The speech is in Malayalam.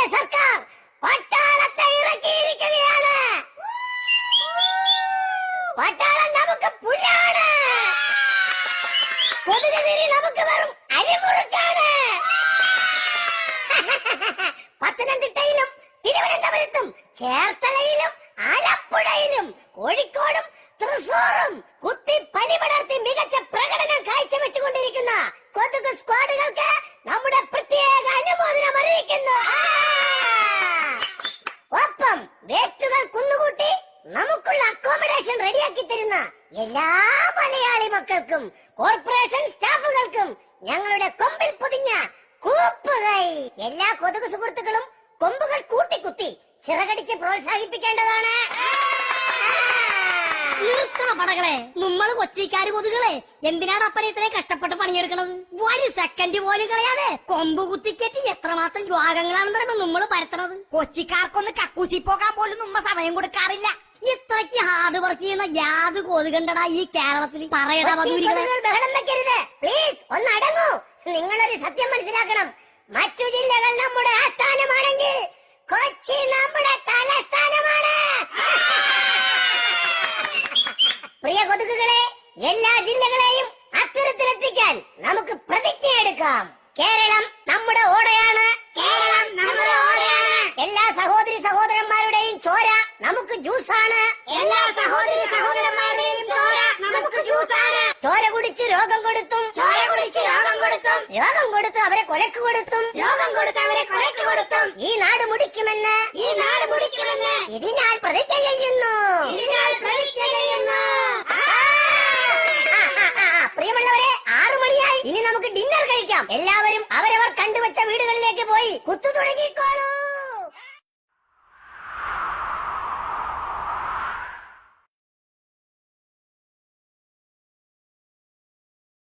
കേന്ദ്ര സർക്കാർ പട്ടാളത്തെ ഇറക്കിയിരിക്കുകയാണ്. പട്ടാളം നമുക്ക് പുല്ലാണ്, കൊതുക് തിരി നമുക്ക് വെറും അരിമുറുക്കാണ്. പത്തനംതിട്ടയിലും തിരുവനന്തപുരത്തും ചേർത്തലയിലും ആലപ്പുഴയിലും കോഴിക്കോടും തൃശൂറും കുത്തി പനി പടർത്തി മികച്ച പ്രകടനം കാഴ്ചവെച്ചുകൊണ്ടിരിക്കുന്ന കൊതുക് സ്ക്വാഡുകൾക്ക് നമ്മുടെ പ്രത്യേക അനുമോദനം അറിയിക്കുന്നു. ഒപ്പം വേസ്റ്റുകൾ കുന്നുകൂട്ടി നമുക്കുള്ള അക്കോമഡേഷൻ റെഡിയാക്കി തരുന്ന എല്ലാ മലയാളി മക്കൾക്കും കോർപ്പറേഷൻ സ്റ്റാഫുകൾക്കും ഞങ്ങളുടെ കൊമ്പിൽ പൊതിഞ്ഞ കൂപ്പുകൈ. എല്ലാ കൊതുക് സുഹൃത്തുക്കളും കൊമ്പുകൾ കൂട്ടിക്കുത്തി ചിറകടിച്ച് പ്രോത്സാഹിപ്പിക്കേണ്ടതാണ്. പടകളെ, നമ്മള് കൊച്ചിക്കാര് കൊതുകളെ എന്തിനാണ് അപ്പനെ ഇത്രയും കഷ്ടപ്പെട്ട് പണിയെടുക്കണത്? ഒരു സെക്കൻഡ് പോലും കളയാതെ കൊമ്പ് കുത്തിക്കേറ്റി എത്രമാത്രം രോഗങ്ങളാണെന്ന് പറയുമ്പോ നമ്മള് പരത്തണത്. കൊച്ചിക്കാർക്കൊന്ന് കക്കൂസി പോകാൻ പോലും നമ്മ സമയം കൊടുക്കാറില്ല. ഇത്രയ്ക്ക് ഹാർഡ് വർക്ക് ചെയ്യുന്ന യാത് കൊതുകണ്ടടാ ഈ കേരളത്തിൽ. പറയടാ ബഹളം വെക്കരുത് പ്ലീസ്, ഒന്നടങ്ങൂ. നിങ്ങളൊരു സത്യം മനസ്സിലാക്കണം. മറ്റു ജില്ലകൾ നമ്മുടെ ആസ്ഥാനമാണെങ്കിൽ കൊച്ചി നമ്മുടെ തലസ്ഥാനമാണ്. പ്രിയ കൊതുകുകളെ, എല്ലാ ജില്ലകളെയും അത്തരത്തിലെത്തിക്കാൻ നമുക്ക് പ്രതിജ്ഞയെടുക്കാം. കേരളം നമ്മുടെ ഓടയാണ്, കേരളം നമ്മുടെ ഓടയാണ്. എല്ലാ സഹോദരി സഹോദരന്മാരുടെയും ചോര നമുക്ക് ജ്യൂസാണ്, എല്ലാ സഹോദരി സഹോദരന്മാരുടെയും ചോര നമുക്ക് ജ്യൂസാണ്. ചോര കുടിച്ച് രോഗം കൊടുത്തും, ചോര കുടിച്ച് രോഗം കൊടുത്തും, രോഗം കൊടുത്ത് അവരെ കൊലക്ക് കൊടുത്തും, രോഗം കൊടുത്ത് അവരെ കൊലക്ക് കൊടുത്തും ഈ നാട് മുടിക്കുമെന്ന്, ഈ നാട് മുടിക്കുമെന്ന് ഇതിനാൽ പ്രതിജ്ഞ ചെയ്യുന്നു, ഇതിനാൽ പ്രതിജ്ഞ ചെയ്യുന്നു. പ്രിയമുള്ളവരെ, 6 മണിയായി. ഇനി നമുക്ക് ഡിന്നർ കഴിക്കാം. എല്ലാവരും അവരവർ കണ്ടുവച്ച വീടുകളിലേക്ക് പോയി കുത്തു തുടങ്ങിക്കോളൂ.